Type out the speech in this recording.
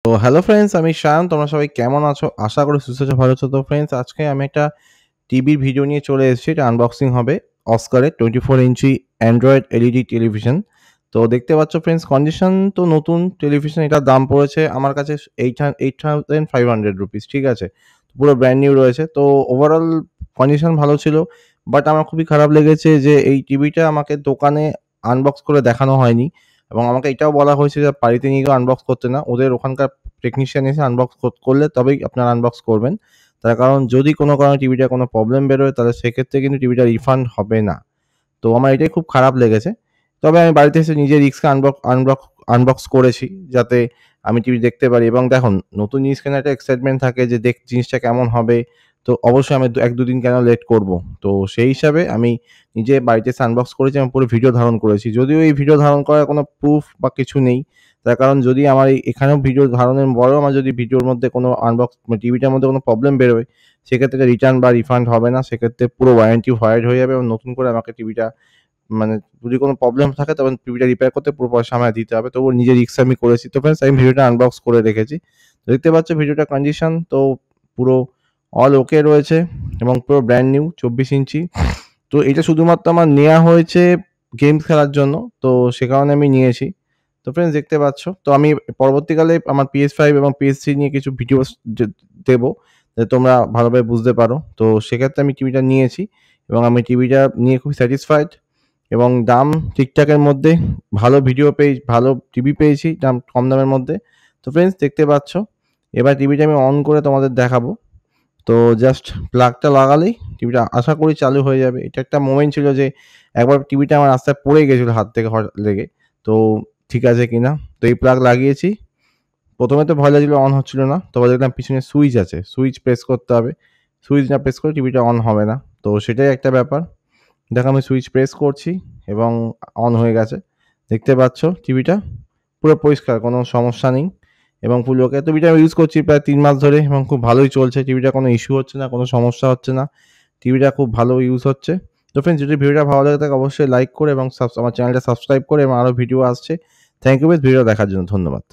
তো hello friends, আমি শায়ান। তোমরা সবাই কেমন আছো? আশা করি সুস্থ আছো, ভালো আছো। তো ফ্রেন্ডস, আজকে আমি একটা টিভির ভিডিও নিয়ে চলে এসেছি। এটা আনবক্সিং হবে অস্কারের 24 ইঞ্চি অ্যান্ড্রয়েড এলইডি টেলিভিশন। তো দেখতে পাচ্ছ ফ্রেন্ডস, কন্ডিশন তো নতুন টেলিভিশন। এটার দাম পড়েছে আমার কাছে 8,500 রুপিস, ঠিক আছে? পুরো ব্র্যান্ড নিউ রয়েছে। তো ওভারঅল কন্ডিশন ভালো ছিল। বাট আমার খুবই খারাপ লেগেছে যে এই টিভিটা আমাকে দোকানে আনবক্স করে দেখানো হয়নি। এবং আমাকে এটাও বলা হয়েছে যে বাড়িতে নিয়ে গিয়ে আনবক্স করতে না। ওদের ওখানকার টেকনিশিয়ান এসে আনবক্স করলে তবেই আপনারা আনবক্স করবেন। তার কারণ যদি কোনো কারণে টিভিটার কোনো প্রবলেম বেরোয় তাহলে সেক্ষেত্রে কিন্তু টিভিটা রিফান্ড হবে না। তো আমার এটাই খুব খারাপ লেগেছে। তবে আমি বাড়িতে এসে নিজে রিস্কে আনবক্স করেছি, যাতে আমি টিভি দেখতে পারি। এবং দেখুন, নতুন জিনিস কেনার একটা এক্সাইটমেন্ট থাকে যে জিনিসটা কেমন হবে। তো অবশ্যই আমি ১-২ দিন কেন লেট করব। তো সেই হিসাবে আমি নিজে বাড়িতে এসে আনবক্স করেছি এবং পুরো ভিডিও ধারণ করেছি। যদিও এই ভিডিও ধারণ করার কোনো প্রুফ বা কিছু নেই। তার কারণ যদি আমার এখানেও ভিডিও ধারণের পরেও আমার যদি ভিডিওর মধ্যে কোনো টিভিটার মধ্যে কোনো প্রবলেম বেরোয়, সেক্ষেত্রে রিটার্ন বা রিফান্ড হবে না। সেক্ষেত্রে পুরো ওয়ারেন্টি ভয়েড হয়ে যাবে এবং নতুন করে আমাকে টিভিটা, মানে যদি কোনো প্রবলেম থাকে তখন টিভিটা রিপেয়ার করতে পুরো পয়সা আমায় দিতে হবে। তবুও নিজের রিস্কে আমি করেছি। তো ফ্রেন্ডস, আমি ভিডিওটা আনবক্স করে রেখেছি। দেখতে পাচ্ছ ভিডিওটার কন্ডিশন তো পুরো অল ওকে রয়েছে এবং পুরো ব্র্যান্ড নিউ 24 ইঞ্চি। তো এটা শুধুমাত্র আমার নেয়া হয়েছে গেমস খেলার জন্য। তো সে কারণে আমি নিয়েছি। তো ফ্রেন্ডস, দেখতে পাচ্ছ। তো আমি পরবর্তীকালে আমার PS5 এবং PS3 নিয়ে কিছু ভিডিওস দেবো, যাতে তোমরা ভালোভাবে বুঝতে পারো। তো সেক্ষেত্রে আমি টিভিটা নিয়েছি এবং আমি টিভিটা নিয়ে খুবই স্যাটিসফাইড। এবং দাম ঠিকঠাকের মধ্যে, ভালো টিভি পেয়েছি কম দামের মধ্যে। তো ফ্রেন্ডস, দেখতে পাচ্ছ। এবার টিভিটা আমি অন করে তোমাদের দেখাবো। তো জাস্ট প্লাগটা লাগালেই টিভিটা আশা করি চালু হয়ে যাবে। এটা একটা মোমেন্ট ছিল যে একবার টিভিটা আমার রাস্তায় পড়ে গেছিল হাত থেকে হঠাৎ লেগে। তো ঠিক আছে কিনা। তো এই প্লাগ লাগিয়েছি। ১ম এ তো ভয় লাগছিল, অন হচ্ছিল না। তবে দেখলাম পিছনে সুইচ আছে। সুইচ প্রেস করতে হবে। সুইচ না প্রেস করলে টিভিটা অন হবে না। তো সেটাই একটা ব্যাপার। দেখো, আমি সুইচ প্রেস করছি এবং অন হয়ে গেছে। দেখতে পাচ্ছ টিভিটা পুরো পরিষ্কার, কোনো সমস্যা নেই এবং ফুল ওকে। টিভিটা আমি ইউজ করছি প্রায় ৩ মাস ধরে এবং খুব ভালোই চলছে। টিভিটা কোনো ইস্যু হচ্ছে না, কোনো সমস্যা হচ্ছে না। টিভিটা খুব ভালো ইউজ হচ্ছে। তো ফ্রেন্ডস, যদি ভিডিওটা ভালো লাগে থাকে অবশ্যই লাইক করে এবং আমার চ্যানেলটা সাবস্ক্রাইব করে, এবং আরও ভিডিও আসছে। থ্যাংক ইউ ভিডিও দেখার জন্য। ধন্যবাদ।